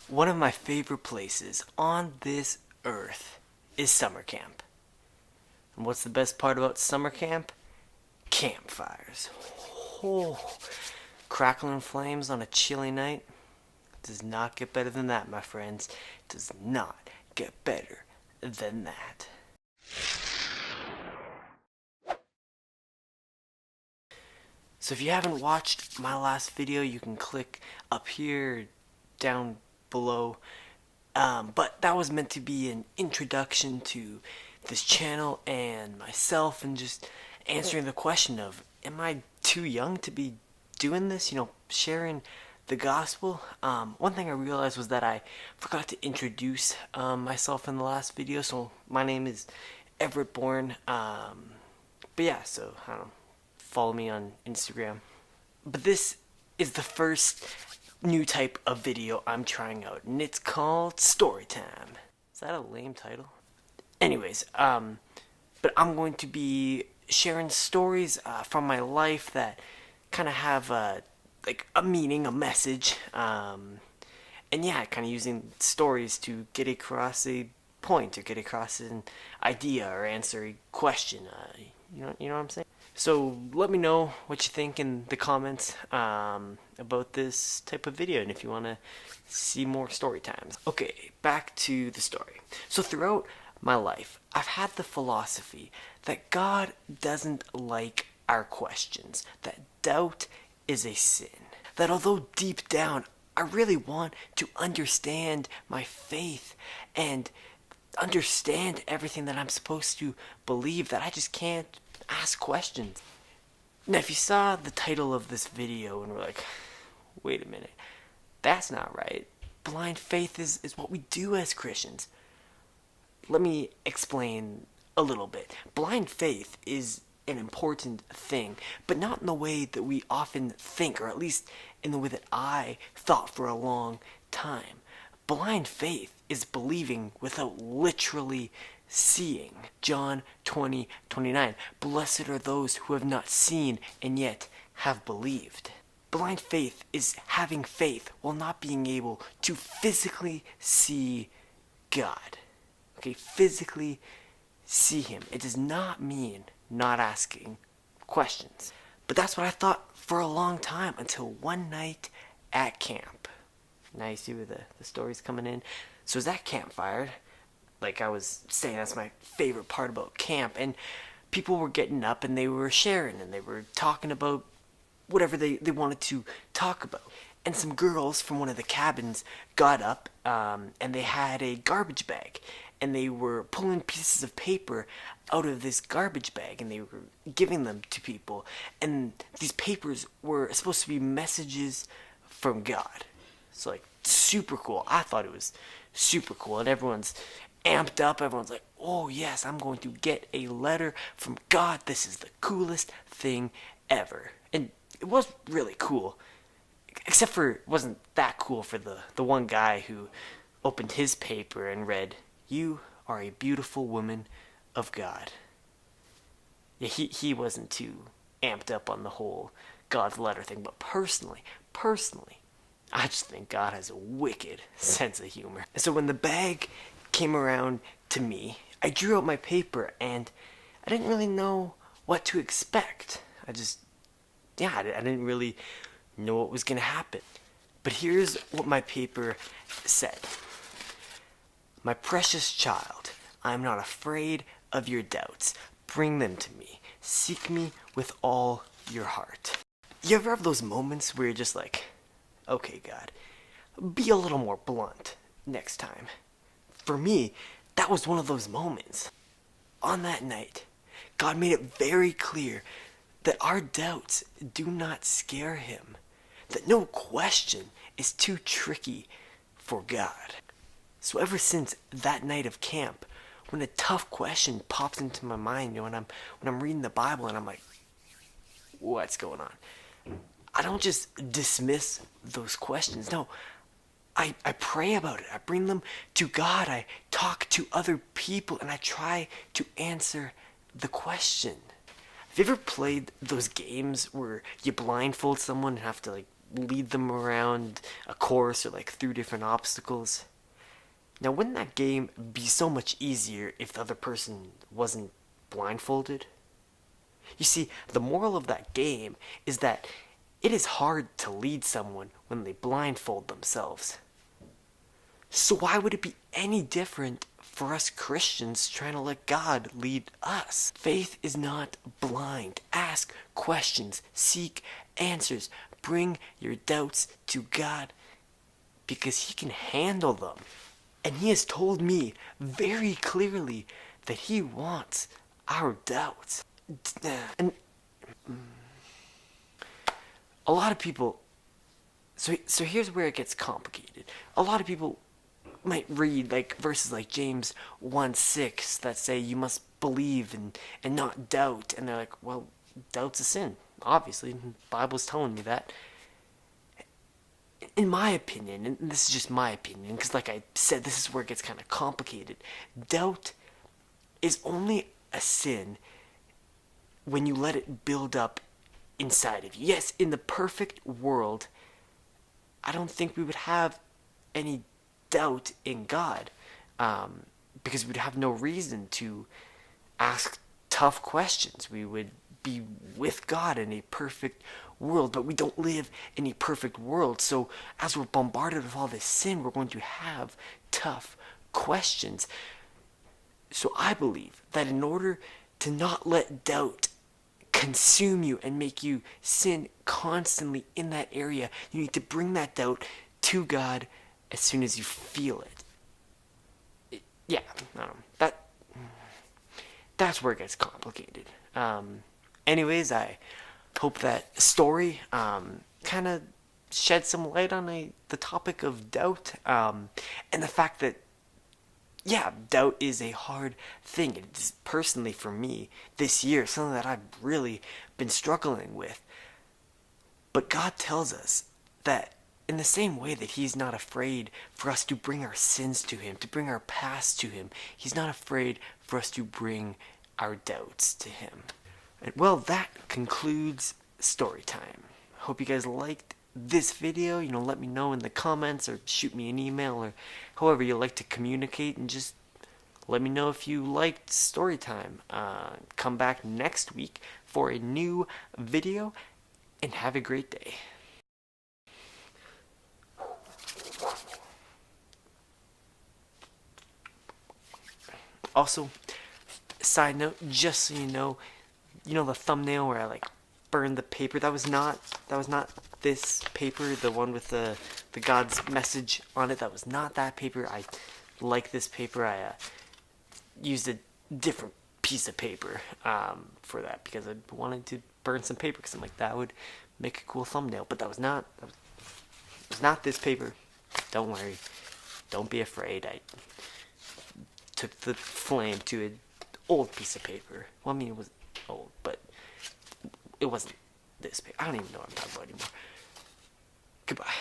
One of my favorite places on this earth is summer camp. And what's the best part about summer camp? Campfires. Oh, crackling flames on a chilly night does not get better than that, my friends. Does not get better than that. So if you haven't watched my last video, you can click up here, down below. But that was meant to be an introduction to this channel and myself, and just answering the question of, am I too young to be doing this? Sharing the gospel. One thing I realized was that I forgot to introduce myself in the last video. So my name is everitt.born. But yeah, so I don't know, follow me on Instagram. But this is the first new type of video I'm trying out, and it's called Storytime. Is that a lame title? Anyways, but I'm going to be sharing stories from my life that kind of have like a meaning, a message, and yeah, kind of using stories to get across a point or get across an idea or answer a question. You know what I'm saying? So let me know what you think in the comments about this type of video, and if you want to see more story times. Okay, back to the story. So throughout my life, I've had the philosophy that God doesn't like our questions, that doubt is a sin, that although deep down I really want to understand my faith and understand everything that I'm supposed to believe, that I just can't ask questions. Now, if you saw the title of this video and were like, wait a minute, that's not right. Blind faith is what we do as Christians. Let me explain a little bit. Blind faith is an important thing, but not in the way that we often think, or at least in the way that I thought for a long time. Blind faith is believing without literally seeing. John 20:29. Blessed are those who have not seen and yet have believed. Blind faith is having faith while not being able to physically see God. Okay, physically see Him. It does not mean not asking questions. But that's what I thought for a long time, until one night at camp. Now you see where the story's coming in. So as that campfire, like I was saying, that's my favorite part about camp, and people were getting up and they were sharing and they were talking about whatever they wanted to talk about. And some girls from one of the cabins got up and they had a garbage bag, and they were pulling pieces of paper out of this garbage bag and they were giving them to people, and these papers were supposed to be messages from God. So like, super cool. I thought it was super cool, and everyone's amped up. Everyone's like, oh yes, I'm going to get a letter from God. This is the coolest thing ever. And it was really cool, except for it wasn't that cool for the one guy who opened his paper and read, "You are a beautiful woman of God." Yeah, he wasn't too amped up on the whole God's letter thing, but personally, I just think God has a wicked sense of humor. And so when the bag came around to me, I drew out my paper, and I didn't really know what to expect. I didn't really know what was going to happen. But here's what my paper said. My precious child, I am not afraid of your doubts. Bring them to me. Seek me with all your heart. You ever have those moments where you're just like, okay, God, be a little more blunt next time? For me, that was one of those moments. On that night, God made it very clear that our doubts do not scare Him, that no question is too tricky for God. So ever since that night of camp, when a tough question pops into my mind, when I'm reading the Bible and I'm like, what's going on? I don't just dismiss those questions. No, I pray about it. I bring them to God. I talk to other people, and I try to answer the question. Have you ever played those games where you blindfold someone and have to like lead them around a course or like through different obstacles. Now, wouldn't that game be so much easier if the other person wasn't blindfolded? You see, the moral of that game is that it is hard to lead someone when they blindfold themselves. So why would it be any different for us Christians trying to let God lead us? Faith is not blind. Ask questions, seek answers, bring your doubts to God because He can handle them. And He has told me very clearly that He wants our doubts. And a lot of people, so here's where it gets complicated. A lot of people might read like verses like James 1:6 that say you must believe and not doubt, and they're like, well, doubt's a sin. Obviously, the Bible's telling me that. In my opinion, and this is just my opinion, because like I said, this is where it gets kind of complicated. Doubt is only a sin when you let it build up inside of you. Yes, in the perfect world, I don't think we would have any doubt in God, because we'd have no reason to ask tough questions. We would be with God in a perfect world, but we don't live in a perfect world. So as we're bombarded with all this sin, we're going to have tough questions. So I believe that in order to not let doubt consume you and make you sin constantly in that area, you need to bring that doubt to God as soon as you feel it. Yeah, I don't know. That's where it gets complicated. Anyways, I hope that story kind of shed some light on the topic of doubt, and the fact that, yeah, doubt is a hard thing. It's personally for me this year something that I've really been struggling with. But God tells us that in the same way that He's not afraid for us to bring our sins to Him, to bring our past to Him, He's not afraid for us to bring our doubts to Him. And well, that concludes story time. Hope you guys liked this video. Let me know in the comments or shoot me an email or however you like to communicate, and just let me know if you liked story time. Come back next week for a new video, and have a great day. Also, side note, just so you know the thumbnail where I like burned the paper, that was not this paper, the one with the God's message on it. That was not that paper. I like this paper. I used a different piece of paper for that because I wanted to burn some paper because I'm like, that would make a cool thumbnail. But that was not this paper. Don't worry. Don't be afraid. I took the flame to an old piece of paper. Well, I mean, it was old, but it wasn't this paper. I don't even know what I'm talking about anymore. Goodbye.